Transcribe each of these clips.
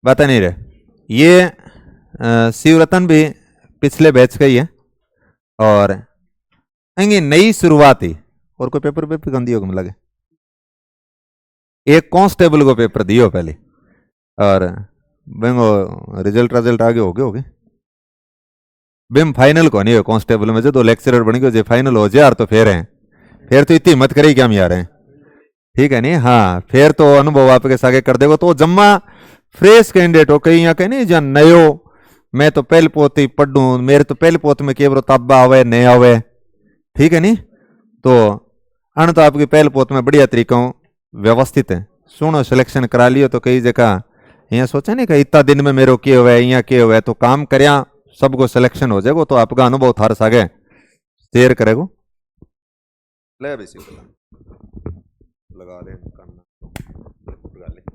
बता नहीं रहे। ये शिवरतन भी पिछले बैच का ही है। और ये नई शुरुआत ही। और कोई पेपर पेपर कौन दियो लगे। एक कांस्टेबल को पेपर दियो पहले। और बेंगो रिजल्ट रिजल्ट आगे हो गए होगे। बेम फाइनल को नहीं हो कांस्टेबल में जो तो लेक्चरर बन गयो, जो फाइनल हो जाए यार तो फिर है। फिर तो इतनी मत करी क्या हम यार हैं। ठीक है नहीं, हाँ फिर तो अनुभव आपके सागे कर देगो तो जम्मा फ्रेश कैंडिडेट हो कहीं या कहीं नहीं जन नयो। मैं तो पहले पोत ही पढ़ू, मेरे तो पहले पोत में केवरो ताबा आवे नहीं आवे। ठीक है नहीं, तो अन तो आपकी पहले पोत में बढ़िया तरीका व्यवस्थित है। सुनो सिलेक्शन करा लियो तो कई जगह यहाँ सोचा नहीं कि इतना दिन में मेरे के हुआ है यहाँ के हुआ है, तो काम करया सबको सिलेक्शन हो जाएगा। तो आपका अनुभव थार सागे शेयर करेगो। ले बेसी लगा दे लगा ले।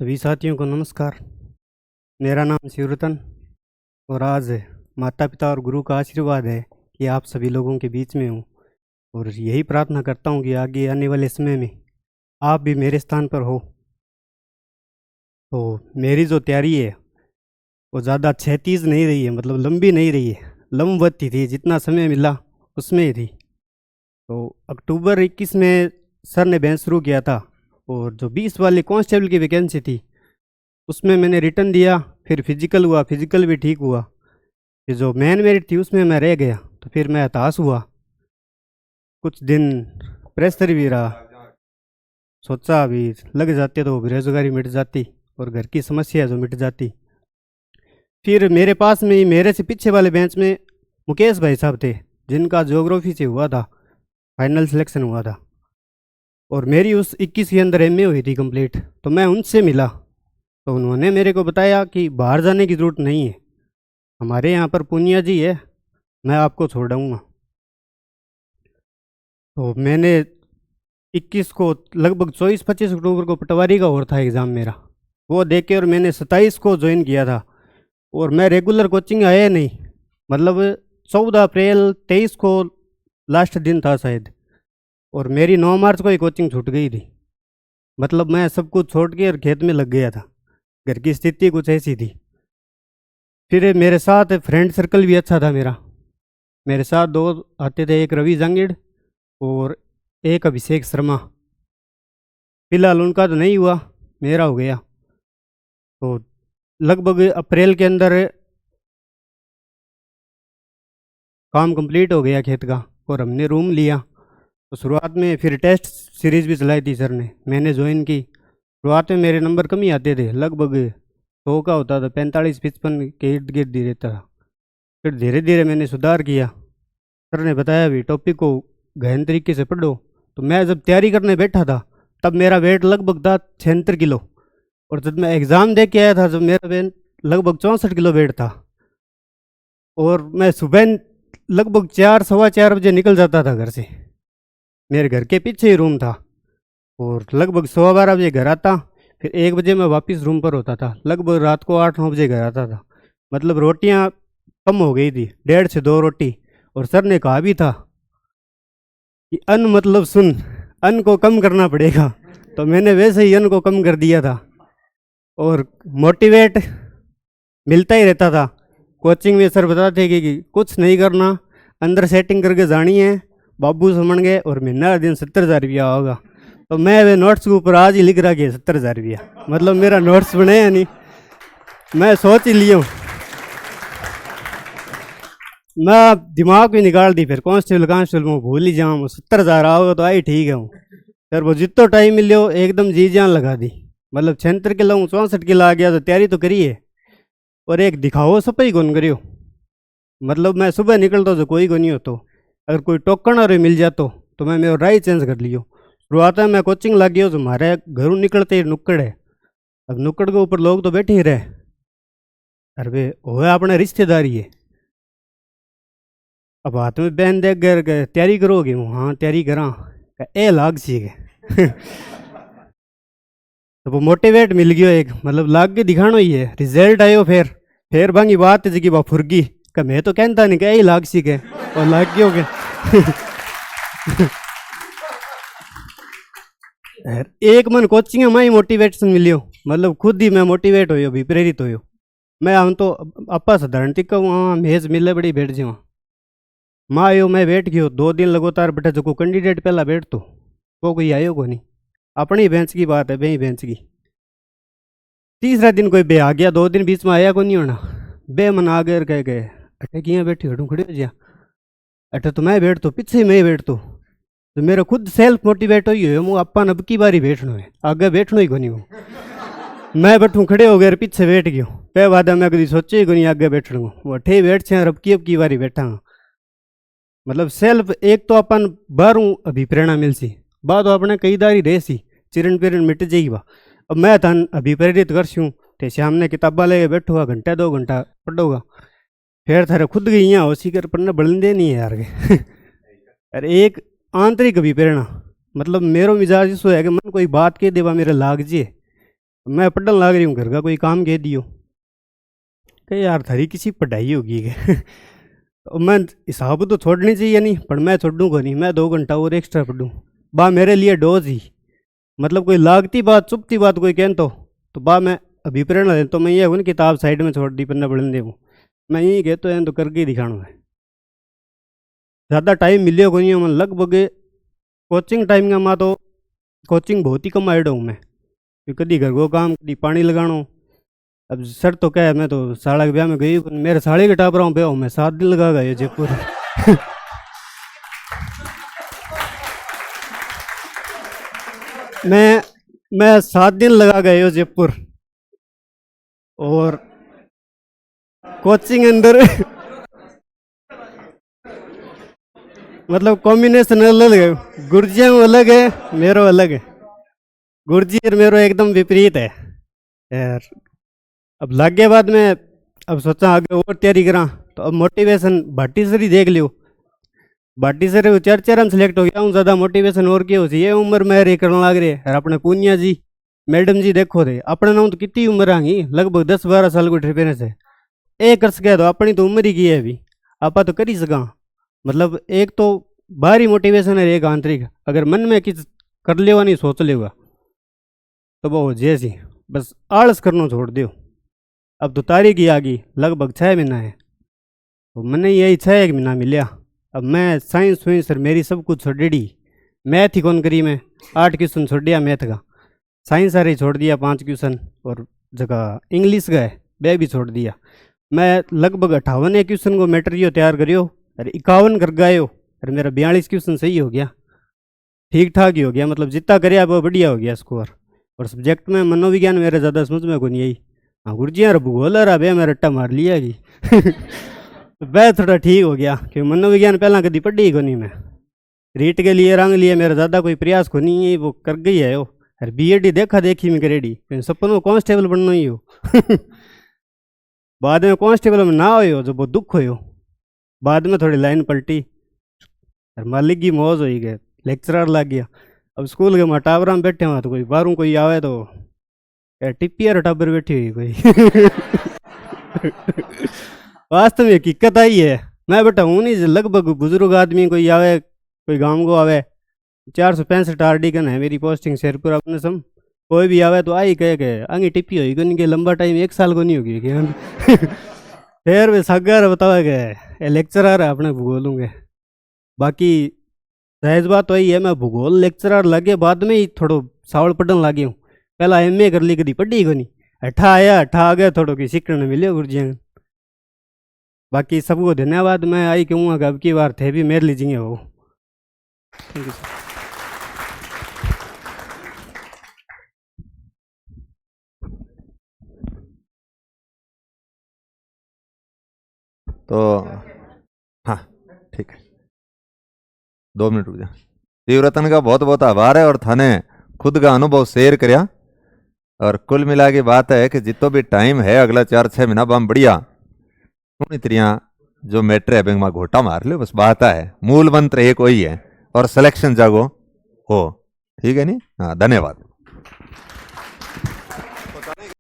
सभी साथियों को नमस्कार। मेरा नाम शिवरतन और आज माता पिता और गुरु का आशीर्वाद है कि आप सभी लोगों के बीच में हूँ। और यही प्रार्थना करता हूँ कि आगे आने वाले समय में आप भी मेरे स्थान पर हो। तो मेरी जो तैयारी है वो ज़्यादा क्षैतिज नहीं रही है, मतलब लंबी नहीं रही है, लंबवत ही थी। जितना समय मिला उसमें ही थी। तो अक्टूबर 21 में सर ने बैच शुरू किया था और जो 20 वाली कांस्टेबल की वैकेंसी थी उसमें मैंने रिटर्न दिया। फिर फिजिकल हुआ, फिजिकल भी ठीक हुआ। फिर जो मेन मेरिट थी उसमें मैं रह गया, तो फिर मैं हताश हुआ। कुछ दिन प्रेशर भी रहा, सोचा अभी लग जाते तो बेरोजगारी मिट जाती और घर की समस्या जो मिट जाती। फिर मेरे पास में ही मेरे से पीछे वाले बेंच में मुकेश भाई साहब थे, जिनका ज्योग्राफी से हुआ था, फाइनल सिलेक्शन हुआ था। और मेरी उस 21 के अंदर एमए हुई थी कंप्लीट। तो मैं उनसे मिला तो उन्होंने मेरे को बताया कि बाहर जाने की ज़रूरत नहीं है, हमारे यहाँ पर पूनिया जी है, मैं आपको छोड़ाऊँगा। तो मैंने 21 को लगभग 24-25 अक्टूबर को पटवारी का और था एग्ज़ाम मेरा, वो दे के और मैंने 27 को ज्वाइन किया था। और मैं रेगुलर कोचिंग आया नहीं, मतलब 14 अप्रैल 23 को लास्ट दिन था शायद। और मेरी 9 मार्च को ही कोचिंग छूट गई थी। मतलब मैं सब कुछ छोड़ के और खेत में लग गया था। घर की स्थिति कुछ ऐसी थी। फिर मेरे साथ फ्रेंड सर्कल भी अच्छा था मेरा। मेरे साथ दो आते थे, एक रवि जांगिड़ और एक अभिषेक शर्मा। फिलहाल उनका तो नहीं हुआ, मेरा हो गया। तो लगभग अप्रैल के अंदर काम कंप्लीट हो गया खेत का और हमने रूम लिया। तो शुरुआत में फिर टेस्ट सीरीज़ भी चलाई थी सर ने, मैंने ज्वाइन की। शुरुआत में मेरे नंबर कम ही आते थे, लगभग 100 का होता था, 45-55 के इर्द गिर्द ही रहता था। फिर धीरे धीरे मैंने सुधार किया। सर ने बताया भी टॉपिक को गहन तरीके से पढ़ो। तो मैं जब तैयारी करने बैठा था तब मेरा वेट लगभग था 76 किलो। और जब मैं एग्ज़ाम दे के आया था, जब मेरा वेट लगभग 64 किलो वेट था। और मैं सुबह लगभग 4 सवा 4 बजे निकल जाता था घर से, मेरे घर के पीछे ही रूम था। और लगभग 12:15 बजे घर आता। फिर 1 बजे मैं वापस रूम पर होता था, लगभग रात को 8-9 बजे घर आता था। मतलब रोटियां कम हो गई थी, 1.5 से 2 रोटी। और सर ने कहा भी था कि अन्न मतलब सुन, अन्न को कम करना पड़ेगा। तो मैंने वैसे ही अन्न को कम कर दिया था। और मोटिवेट मिलता ही रहता था। कोचिंग में सर बताते कि कुछ नहीं करना, अंदर सेटिंग करके जानी है, बाबू समझ गए और महीना दिन 70,000 रुपया होगा। तो मैं वे नोट्स के ऊपर आज ही लिख रहा कि 70,000 रुपया, मतलब मेरा नोट्स बने या नहीं, मैं सोच ही लिया। मैं दिमाग भी निकाल दी, फिर कांस्टेबल कांस्टेबल में भूल ही जाऊँ, 70,000 आओगे तो आई ठीक है हूँ। फिर वो जितना टाइम मिले एकदम जी जान लगा दी। मतलब 76 किलो हूँ, 64 किलो आ गया। तो तैयारी तो करी है और एक दिखाओ सब ही कौन करियो। मतलब मैं सुबह निकलता तो कोई को नहीं होता, अगर कोई टोकन और मिल जाता तो मैं मेरा राय चेंज कर लियो। शुरुआत में मैं कोचिंग लग गया तो हमारे घरों निकलते ही नुक्कड़ है। अब नुक्कड़ के ऊपर लोग तो बैठे ही रहे, अरे वो अपने रिश्तेदारी है। अब हाथ में बहन देख कर तैयारी करोगे, हाँ तैयारी करा, ए लाग सी है। तो वो मोटिवेट मिल गयो एक, मतलब लाग के दिखानो ही है। रिजल्ट आयो फिर भांगी बात जगी बा फुरगी का मैं तो कहता नहीं कहीं लाग सी के और लाग गयो के एक मन कोचिंग में ही मोटिवेशन मिलियो, मतलब खुद ही मैं मोटिवेट होयो भी प्रेरित होयो। मैं हम तो अपा साधारण टिका वहाँ मेज मिले बड़ी बैठ जावा माँ आयो मैं बैठ गयो 2 दिन लगातार बैठा जो कैंडिडेट पहला बैठ तो वो कोई आयो को नहीं, अपनी बेंच की बात है बे बेंच की। तीसरा दिन कोई बे आ गया, 2 दिन बीच में आया को नहीं होना, बे मन आ गए कह गए अटे किया बैठी हटू खड़े हो जा अटे तो मैं बैठ तो पीछे ही मैं बैठ तो मेरा खुद सेल्फ मोटिवेट हो मुँह अपन अब की बारी बैठना है, आगे बैठना ही को नहीं हो मैं बैठूँ खड़े हो गए पीछे बैठ गयो पे बाद मैं कभी सोचे ही को नहीं आगे बैठना वो अठे बैठ छे अब की बारी बैठा। मतलब सेल्फ एक तो अपन बारू अभी प्रेरणा मिल सी बाद अपने कई दारी रह सी चिरण पिरण मिट जाएगी बा। अब मैं तन अभी प्रेरित करसूँ ते शाम ने किताबा लेके बैठूगा घंटा 2 घंटा पढ़ूंगा फिर थारे खुद गई यहाँ हो सीकर पढ़ने बढ़ने नहीं है यार के अरे एक आंतरिक अभी प्रेरणा, मतलब मेरो मिजाज इसो है कि मन कोई बात कह देवा मेरे लाग जे मैं पढ़ने लाग रही हूँ घर का कोई काम कह दियो कि यार थारी किसी पढ़ाई होगी के तो मैं हिसाब तो छोड़नी चाहिए नहीं पर मैं छोड़ूंगा नहीं, मैं 2 घंटा और एक्स्ट्रा पढ़ूँ बा मेरे लिए डोज ही। मतलब कोई लागती बात चुपती बात कोई कहन तो बा मैं अभी प्रेरणा दे तो मैं ये हूँ किताब साइड में छोड़ दी पन्ना बढ़ने देवूँ मैं यही कहता है तो करके ही दिखाना है। ज़्यादा टाइम मिले को नहीं, मैं लगभग कोचिंग टाइम का माँ तो कोचिंग बहुत ही कम आइड हूँ मैं, क्योंकि कभी घर को काम कभी पानी लगानो। अब सर तो क्या है मैं तो साड़ा के ब्याह में गई मेरे साड़ी के टाप रहा हूँ ब्याह मैं 7 दिन लगा गए जयपुर मैं 7 दिन लगा गए हो जयपुर और कोचिंग अंदर मतलब कॉम्बिनेशन अलग है, गुरुजी में अलग है मेरो अलग है, गुरुजी और मेरो एकदम विपरीत है यार। अब लागे बाद में अब सोचा आगे और तैयारी करा तो अब मोटिवेशन भाटी सर ही देख लियो, भाटी सर वो 4 में सिलेक्ट हो गया हूँ, ज़्यादा मोटिवेशन और क्या हो ये उम्र में रे करने लग रहे और अपने पूनिया जी मैडम जी देखो रे अपने नाम तो कितनी उम्र आगी लगभग 10-12 साल को डिफरेंस है, एक कर सके तो अपनी तो उम्र ही की है अभी आप तो कर ही सका। मतलब एक तो बाहरी मोटिवेशन है एक आंतरिक, अगर मन में किस कर लेगा नहीं सोच लेगा तो वो जैसी बस आलस करना छोड़ दो। अब तो तारीख ही आ गई लगभग 6 महीना है तो मैंने यही 6 महीना मिलिया। अब मैं साइंस हुई सर मेरी सब कुछ छोड़ दी, मैथ ही कौन करी मैं 8 क्वेश्चन छोड़ दिया मैथ का, साइंस सारे छोड़ दिया 5 क्वेश्चन और जगह इंग्लिश का है वह भी छोड़ दिया। मैं लगभग 58 क्वेश्चन को मैटेरियल तैयार करियो और 51 कर गयो और मेरा 42 क्वेश्चन सही हो गया, ठीक ठाक ही हो गया, मतलब जितना कराया वो बढ़िया हो गया स्कोर। और सब्जेक्ट में मनोविज्ञान मेरे ज़्यादा समझ में को नहीं आई, हाँ गुरुजी यार भूगोल रहा भैया मैं रट्टा मार लिया कि वह थोड़ा ठीक हो गया क्योंकि मनोविज्ञान पहला कभी पढ़ी ही को नहीं मैं, रीट के लिए रंग लिए मेरा ज़्यादा कोई प्रयास को नहीं है वो कर गई है वो और बीएड देखा देखी में करेडी सपनों कांस्टेबल बनना ही हो बाद में कांस्टेबल में ना हो जो बहुत दुख हो बाद में थोड़ी लाइन पलटी और मालिक की मौज हो गए लेक्चरर लग गया। अब स्कूल के टावरा में बैठे हुआ तो कोई बाहरों कोई आवे तो टिप्पियर टाबर बैठी हुई कोई वास्तव में हकीकत आई है मैं बेटा हूँ नहीं लगभग बुजुर्ग आदमी कोई आवे कोई गांव को आवे 465 आरडीकन है मेरी पोस्टिंग शेरपुर अपने सम कोई भी आवे तो आई कह के आगे टिप्पी होगी कोई के लंबा टाइम 1 साल को नहीं होगी क्या फिर वे सागर बतावा गए लेक्चरर है अपने भूगोलूंगे। बाकी जायज़ बात वही है मैं भूगोल लेक्चरर लगे बाद में ही थोड़ो सावल पढ़ने लगे हूँ, पहला एमए कर ली कभी पढ़ी को नहीं अठा आया अठा आ गया थोड़ो की सीखने मिले गुरुजी। बाकी सबको धन्यवाद मैं आई कहूँगा कि अब की बार थे भी मेरे लीजिए वो। Thank you sir. तो हाँ ठीक है 2 मिनट रुक जा। शिवरतन का बहुत बहुत आभार है और थाने खुद का अनुभव शेयर करया और कुल मिला के बात है कि जितो भी टाइम है अगला 4-6 महीना बम बढ़िया उन इतरिया जो मैटर है बैंक में घोटा मार लो बस बात है मूल मंत्र एक वही है और सिलेक्शन जागो हो ठीक है नहीं। हाँ धन्यवाद। बताने